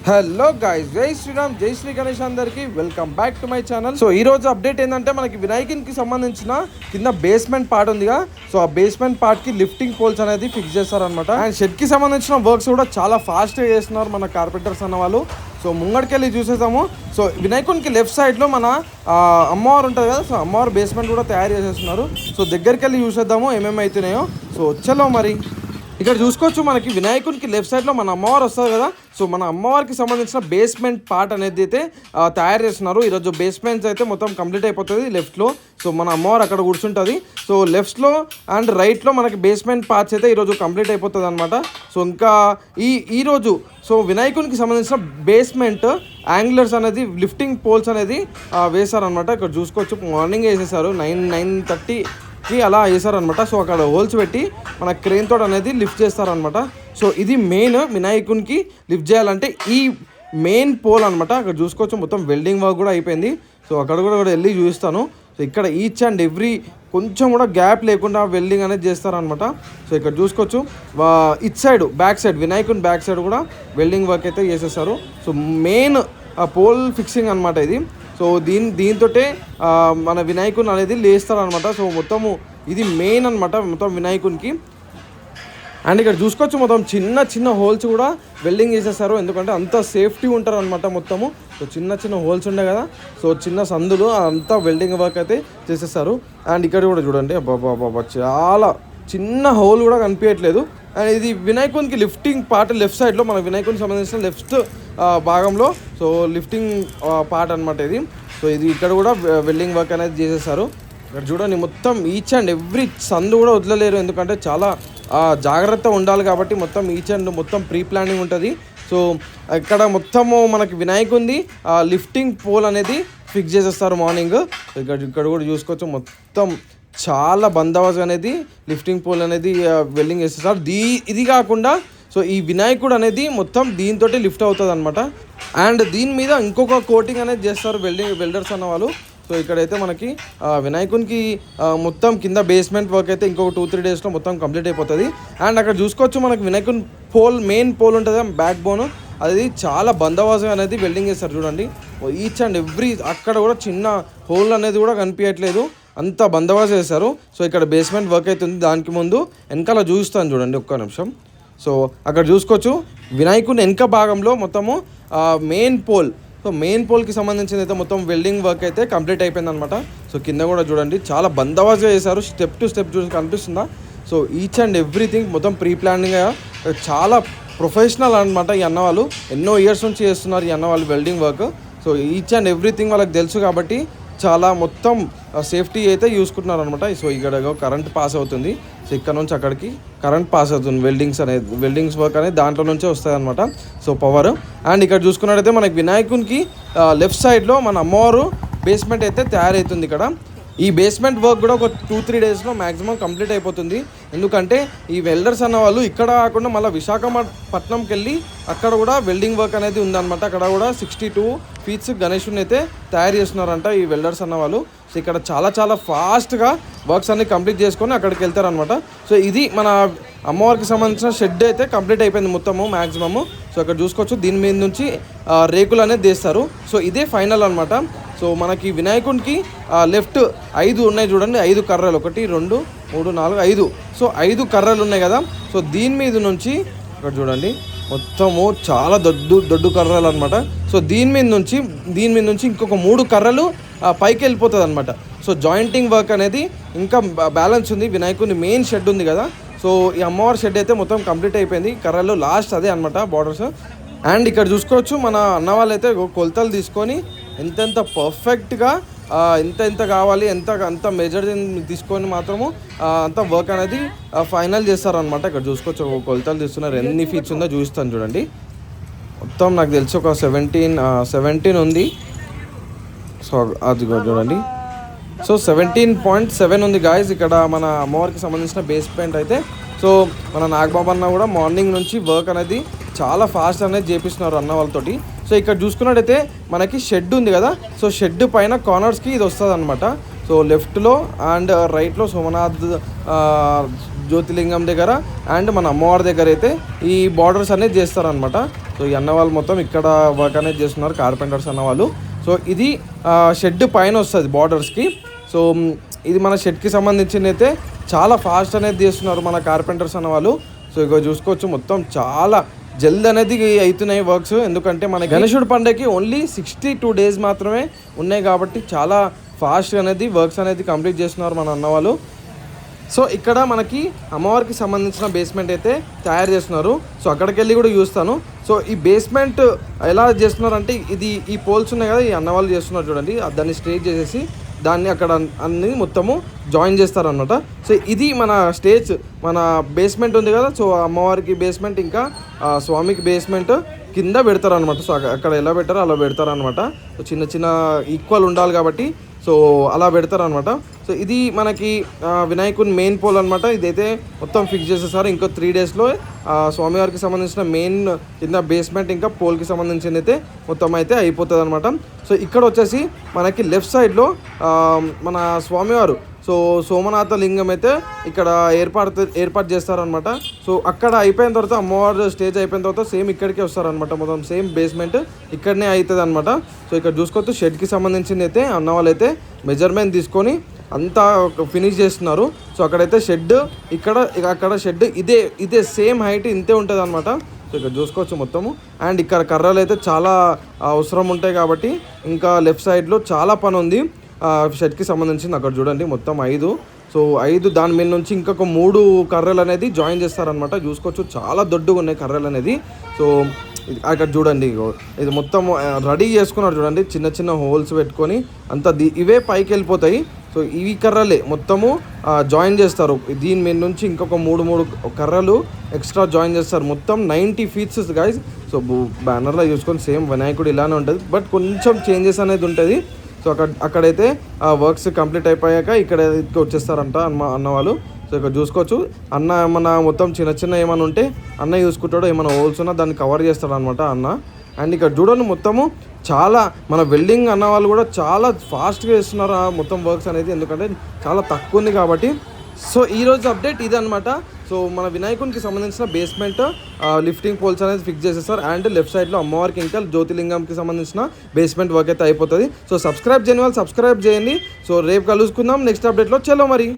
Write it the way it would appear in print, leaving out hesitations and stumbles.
Hello guys, జై శ్రీరామ్, జై శ్రీ గణేష్ అందరికి welcome back to my channel. So ఈ రోజు అప్డేట్ ఏంటంటే మనకి వినాయకునికి సంబంధించిన కింద బేస్మెంట్ పార్ట్ ఉందిగా, సో ఆ బేస్మెంట్ పార్ట్ కి లిఫ్టింగ్ పోల్స్ అనేది ఫిక్స్ చేస్తారనమాట. అండ్ షెడ్ కి సంబంధించిన వర్క్స్ కూడా చాలా ఫాస్ట్ గా చేస్తున్నారు మన కార్పెంటర్స్ అన్న వాళ్ళు. సో ముంగడికెళ్ళి చూసేసాము. సో వినాయకునికి లెఫ్ట్ సైడ్ లో మన అమ్మవారు ఉంటుంది కదా, సో అమ్మవారు బేస్మెంట్ కూడా తయారు చేసేస్తున్నారు. సో దగ్గరికి వెళ్ళి చూసేద్దాము ఏమేమి అవుతున్నాయో. సో వచ్చేలో మరి ఇక్కడ చూసుకోవచ్చు, మనకి వినాయకునికి లెఫ్ట్ సైడ్లో మన అమ్మవారు వస్తుంది కదా. సో మన అమ్మవారికి సంబంధించిన బేస్మెంట్ పార్ట్ అనేది అయితే తయారు చేస్తున్నారు. ఈరోజు బేస్మెంట్స్ అయితే మొత్తం కంప్లీట్ అయిపోతుంది లెఫ్ట్లో. సో మన అమ్మవారు అక్కడ కూర్చుంటుంది. సో లెఫ్ట్లో అండ్ రైట్లో మనకి బేస్మెంట్ పార్ట్స్ అయితే ఈరోజు కంప్లీట్ అయిపోతుంది అనమాట. సో ఇంకా ఈరోజు సో వినాయకునికి సంబంధించిన బేస్మెంట్ యాంగిలర్స్ అనేది లిఫ్టింగ్ పోల్స్ అనేది వేశారనమాట. ఇక్కడ చూసుకోవచ్చు, మార్నింగ్ వేసేసారు 9:30 అలా వేసారనమాట. సో అక్కడ హోల్స్ పెట్టి మన క్రెయిన్ తోటి అనేది లిఫ్ట్ చేస్తారనమాట. సో ఇది మెయిన్ వినాయకునికి లిఫ్ట్ చేయాలంటే ఈ మెయిన్ పోల్ అనమాట. అక్కడ చూసుకోవచ్చు, మొత్తం వెల్డింగ్ వర్క్ కూడా అయిపోయింది. సో అక్కడ కూడా వెళ్ళి చూపిస్తాను. సో ఇక్కడ ఈచ్ అండ్ ఎవ్రీ కొంచెం కూడా గ్యాప్ లేకుండా వెల్డింగ్ అనేది చేస్తారనమాట. సో ఇక్కడ చూసుకోవచ్చు, ఇట్ సైడ్ బ్యాక్ సైడ్ వినాయకుని బ్యాక్ సైడ్ కూడా వెల్డింగ్ వర్క్ అయితే చేసేస్తారు. సో మెయిన్ పోల్ ఫిక్సింగ్ అనమాట ఇది. సో దీంతో మన వినాయకుని అనేది లేస్తారనమాట. సో మొత్తము ఇది మెయిన్ అనమాట మొత్తం వినాయకునికి. అండ్ ఇక్కడ చూసుకోవచ్చు, మొత్తం చిన్న చిన్న హోల్స్ కూడా వెల్డింగ్ చేసేస్తారు. ఎందుకంటే అంత సేఫ్టీ ఉంటారు అనమాట మొత్తము. సో చిన్న చిన్న హోల్స్ ఉండే కదా, సో చిన్న సందులు అంతా వెల్డింగ్ వర్క్ అయితే చేసేస్తారు. అండ్ ఇక్కడ కూడా చూడండి, బాబా చాలా చిన్న హోల్ కూడా కనిపించట్లేదు. అండ్ ఇది వినాయకునికి లిఫ్టింగ్ పార్ట్ లెఫ్ట్ సైడ్లో మన వినాయకునికి సంబంధించిన లెఫ్ట్ భాగంలో సో లిఫ్టింగ్ పార్ట్ అనమాట ఇది. సో ఇది ఇక్కడ కూడా వెల్డింగ్ వర్క్ అనేది చేసేసారు. ఇక్కడ చూడండి, మొత్తం ఈచ్ అండ్ ఎవ్రీ సందు కూడా వదలలేరు. ఎందుకంటే చాలా జాగ్రత్త ఉండాలి కాబట్టి మొత్తం ఈచ్ అండ్ మొత్తం ప్రీ ప్లానింగ్ ఉంటుంది. సో ఇక్కడ మొత్తము మనకి వినాయకుంది లిఫ్టింగ్ పోల్ అనేది ఫిక్స్ చేసేస్తారు మార్నింగ్. ఇక్కడ కూడా చూసుకోవచ్చు, మొత్తం చాలా బందోబస్తు అనేది లిఫ్టింగ్ పోల్ అనేది వెల్డింగ్ చేసేస్తారు. ఇది కాకుండా సో ఈ వినాయకుడు అనేది మొత్తం దీంతో లిఫ్ట్ అవుతుంది అనమాట. అండ్ దీని మీద ఇంకొక కోటింగ్ అనేది చేస్తారు వెల్డర్స్ అన్న వాళ్ళు. సో ఇక్కడైతే మనకి వినాయకునికి మొత్తం కింద బేస్మెంట్ వర్క్ అయితే ఇంకొక 2-3 డేస్లో మొత్తం కంప్లీట్ అయిపోతుంది. అండ్ అక్కడ చూసుకోవచ్చు, మనకి వినాయకుని మెయిన్ పోల్ ఉంటుంది బ్యాక్ బోన్, అది చాలా బందోబస్తు అనేది వెల్డింగ్ చేస్తారు. చూడండి, ఈచ్ అండ్ ఎవ్రీ అక్కడ కూడా చిన్న హోల్ అనేది కూడా కనిపించట్లేదు, అంత బందోబస్తు చేస్తారు. సో ఇక్కడ బేస్మెంట్ వర్క్ అవుతుంది. దానికి ముందు వెనకాల చూస్తాను చూడండి ఒక్క నిమిషం. సో అక్కడ చూసుకోవచ్చు, వినాయకుని వెనక భాగంలో మొత్తము మెయిన్ పోల్, సో మెయిన్ పోల్కి సంబంధించిన అయితే మొత్తం వెల్డింగ్ వర్క్ అయితే కంప్లీట్ అయిపోయింది అనమాట. సో కింద కూడా చూడండి, చాలా బందోబస్తుగా చేశారు. స్టెప్ టు స్టెప్ చూసి కనిపిస్తుందా. సో ఈచ్ అండ్ ఎవ్రీథింగ్ మొత్తం ప్రీ ప్లానింగ్, చాలా ప్రొఫెషనల్ అనమాట ఈ అన్నవాళ్ళు. ఎన్నో ఇయర్స్ నుంచి చేస్తున్నారు ఈ అన్నవాళ్ళు welding work. So each and everything వాళ్ళకి తెలుసు కాబట్టి చాలా మొత్తం సేఫ్టీ అయితే చూసుకుంటున్నారు అనమాట. సో ఇక్కడ కరెంట్ పాస్ అవుతుంది. సో ఇక్కడ నుంచి అక్కడికి కరెంట్ పాస్ అవుతుంది. వెల్డింగ్స్ వర్క్ అనేది దాంట్లో నుంచే వస్తుంది అనమాట. So power. అండ్ ఇక్కడ చూసుకున్నట్టయితే మనకి వినాయకునికి లెఫ్ట్ సైడ్లో మన అమ్మవారు బేస్మెంట్ అయితే తయారవుతుంది. ఇక్కడ ఈ బేస్మెంట్ వర్క్ కూడా ఒక 2-3 డేస్లో మ్యాక్సిమం కంప్లీట్ అయిపోతుంది. ఎందుకంటే ఈ వెల్డర్స్ అన్న వాళ్ళు ఇక్కడ కాకుండా మళ్ళీ విశాఖపట్నంకి వెళ్ళి అక్కడ కూడా వెల్డింగ్ వర్క్ అనేది ఉందన్నమాట. అక్కడ కూడా 62 ఫీట్స్ గణేషుని అయితే తయారు చేస్తున్నారంట ఈ వెల్డర్స్ అన్న వాళ్ళు. సో ఇక్కడ చాలా ఫాస్ట్గా వర్క్స్ అన్ని కంప్లీట్ చేసుకొని అక్కడికి వెళ్తారనమాట. సో ఇది మన అమ్మవారికి సంబంధించిన షెడ్ అయితే కంప్లీట్ అయిపోయింది మొత్తము మ్యాక్సిమము. సో అక్కడ చూసుకోవచ్చు, దీని మీద నుంచి రేకులు అనేది తీస్తారు. సో ఇదే ఫైనల్ అనమాట. సో మనకి వినాయకునికి లెఫ్ట్ 5 ఉన్నాయి చూడండి, 5 కర్రలు, 1 2 3 4 5. సో 5 కర్రలు ఉన్నాయి కదా. సో దీని మీద నుంచి ఇక్కడ చూడండి, మొత్తము చాలా దొడ్డు కర్రలు అనమాట. సో దీని మీద నుంచి ఇంకొక 3 కర్రలు పైకి వెళ్ళిపోతుంది అనమాట. సో జాయింటింగ్ వర్క్ అనేది ఇంకా బ్యాలెన్స్ ఉంది. వినాయకుని మెయిన్ షెడ్ ఉంది కదా, సో ఈ అమ్మవారి షెడ్ అయితే మొత్తం కంప్లీట్ అయిపోయింది. కర్రలు లాస్ట్ అదే అనమాట బార్డర్స్. అండ్ ఇక్కడ చూసుకోవచ్చు, మన అన్న వాళ్ళు అయితే కొలతలు తీసుకొని ఎంతెంత పర్ఫెక్ట్గా ఎంత కావాలి అంత మెజర్ తీసుకొని మాత్రము అంత వర్క్ అనేది ఫైనల్ చేస్తారనమాట. ఇక్కడ చూసుకోవచ్చు, కొలతలు తీస్తున్నారు, ఎన్ని ఫీట్స్ ఉందో చూస్తాను చూడండి. మొత్తం నాకు తెలిసి ఒక 17 ఉంది. సో అది చూడండి, సో 17.7 ఉంది గాయస్ ఇక్కడ మన అమ్మవారికి సంబంధించిన బేస్మెంట్ అయితే. సో మన నాగబాబు అన్న కూడా మార్నింగ్ నుంచి వర్క్ అనేది చాలా ఫాస్ట్ అనేది చేపిస్తున్నారు అన్న వాళ్ళతోటి. సో ఇక్కడ చూసుకున్నట్టయితే మనకి షెడ్ ఉంది కదా, సో షెడ్ పైన కార్నర్స్కి ఇది వస్తుంది అనమాట. సో లెఫ్ట్లో అండ్ రైట్లో సోమనాథ్ జ్యోతిలింగం దగ్గర అండ్ మన అమ్మవారి దగ్గర అయితే ఈ బార్డర్స్ అనేది చేస్తారనమాట. సో ఈ అన్న వాళ్ళు మొత్తం ఇక్కడ వర్క్ అనేది చేస్తున్నారు, కార్పెంటర్స్ అన్న వాళ్ళు. సో ఇది షెడ్ పైన వస్తుంది బార్డర్స్కి. సో ఇది మన షెడ్కి సంబంధించింది అయితే చాలా ఫాస్ట్ అనేది చేస్తున్నారు మన కార్పెంటర్స్ అన్న వాళ్ళు. సో ఇక చూసుకోవచ్చు మొత్తం చాలా జల్దీ అనేది అవుతున్నాయి వర్క్స్. ఎందుకంటే మన గణేశుడి పండుగకి ఓన్లీ 62 days మాత్రమే ఉన్నాయి కాబట్టి చాలా ఫాస్ట్ అనేది వర్క్స్ అనేది కంప్లీట్ చేస్తున్నారు మన అన్న వాళ్ళు. సో ఇక్కడ మనకి అమ్మవారికి సంబంధించిన బేస్మెంట్ అయితే తయారు చేస్తున్నారు. సో అక్కడికి వెళ్ళి కూడా చూస్తాను. సో ఈ బేస్మెంట్ ఎలా చేస్తున్నారు అంటే ఈ పోల్స్ ఉన్నాయి కదా, ఈ అన్నవాళ్ళు చేస్తున్నారు చూడండి. దాన్ని స్ట్రేట్ చేసేసి దాన్ని అక్కడ అన్ని మొత్తము జాయిన్ చేస్తారనమాట. సో ఇది మన స్టేజ్, మన బేస్మెంట్ ఉంది కదా. సో అమ్మవారికి బేస్మెంట్ ఇంకా స్వామికి బేస్మెంట్ కింద పెడతారనమాట. సో అక్కడ ఎలా పెట్టారో అలా పెడతారనమాట. సో చిన్న చిన్న ఈక్వల్ ఉండాలి కాబట్టి సో అలా పెడతారనమాట. సో ఇది మనకి వినాయకుని మెయిన్ పోల్ అనమాట. ఇదైతే మొత్తం ఫిక్స్ చేసేసారు. ఇంకో 3 daysలో స్వామివారికి సంబంధించిన మెయిన్ కింద బేస్మెంట్ ఇంకా పోల్కి సంబంధించింది అయితే మొత్తం అయితే అయిపోతుంది అనమాట. సో ఇక్కడ వచ్చేసి మనకి లెఫ్ట్ సైడ్లో మన స్వామివారు సో సోమనాథ లింగం అయితే ఇక్కడ ఏర్పాటు చేస్తారనమాట. సో అక్కడ అయిపోయిన తర్వాత అమ్మవారు స్టేజ్ అయిపోయిన తర్వాత సేమ్ ఇక్కడికే వస్తారనమాట. మొత్తం సేమ్ బేస్మెంట్ ఇక్కడనే అవుతుంది అనమాట. సో ఇక్కడ చూసుకోవచ్చు షెడ్కి సంబంధించింది అయితే అన్న వాళ్ళు అయితే మెజర్మెంట్ తీసుకొని అంతా ఫినిష్ చేస్తున్నారు. సో అక్కడైతే షెడ్ అక్కడ షెడ్ ఇదే సేమ్ హైట్ ఇంతే ఉంటుంది అనమాట. సో ఇక్కడ చూసుకోవచ్చు మొత్తము. అండ్ ఇక్కడ కర్రలు అయితే చాలా అవసరం ఉంటాయి కాబట్టి ఇంకా లెఫ్ట్ సైడ్లో చాలా పని ఉంది షెడ్కి సంబంధించింది. అక్కడ చూడండి మొత్తం 5. సో 5 దాని మీద నుంచి ఇంకొక 3 కర్రలు అనేది జాయిన్ చేస్తారనమాట. చూసుకోవచ్చు చాలా దొడ్డుగా ఉన్నాయి కర్రలు అనేది. సో అక్కడ చూడండి ఇది మొత్తం రెడీ చేసుకున్నారు చూడండి, చిన్న చిన్న హోల్స్ పెట్టుకొని అంతా ఇవే పైకి వెళ్ళిపోతాయి. సో ఇవి కర్రలే మొత్తము జాయిన్ చేస్తారు. దీని మీద నుంచి ఇంకొక 3 కర్రలు ఎక్స్ట్రా జాయిన్ చేస్తారు. మొత్తం 90 feet గైస్. సో బ్యానర్లో చూసుకొని సేమ్ వినాయకుడు ఇలానే ఉంటుంది, బట్ కొంచెం చేంజెస్ అనేది ఉంటుంది. సో అక్కడైతే వర్క్స్ కంప్లీట్ అయిపోయాక ఇక్కడ వచ్చేస్తారంట అన్న వాళ్ళు. సో ఇక్కడ చూసుకోవచ్చు అన్న ఏమన్నా మొత్తం చిన్న ఏమైనా ఉంటే అన్న చూసుకుంటాడు, ఏమైనా హోల్స్ ఉన్నా దాన్ని కవర్ చేస్తాడు అనమాట అన్న. అండ్ ఇక్కడ చూడండి మొత్తము చాలా మన వెల్డింగ్ అన్న వాళ్ళు కూడా చాలా ఫాస్ట్గా చేస్తున్నారు మొత్తం వర్క్స్ అనేది, ఎందుకంటే చాలా తక్కువ ఉంది కాబట్టి. సో ఈరోజు అప్డేట్ ఇదనమాట. సో మన వినాయకునికి సంబంధించిన బేస్మెంట్ లిఫ్టింగ్ పోల్స్ అనేది ఫిక్స్ చేసేస్తారు. అండ్ లెఫ్ట్ సైడ్లో అమ్మవారికి ఇంకా జ్యోతిలింగంకి సంబంధించిన బేస్మెంట్ వర్క్ అయితే అయిపోతుంది. సో సబ్స్క్రైబ్ చేయని వాళ్ళు సబ్స్క్రైబ్ చేయండి. సో రేపు కలుసుకుందాం నెక్స్ట్ అప్డేట్లో. చలో మరి.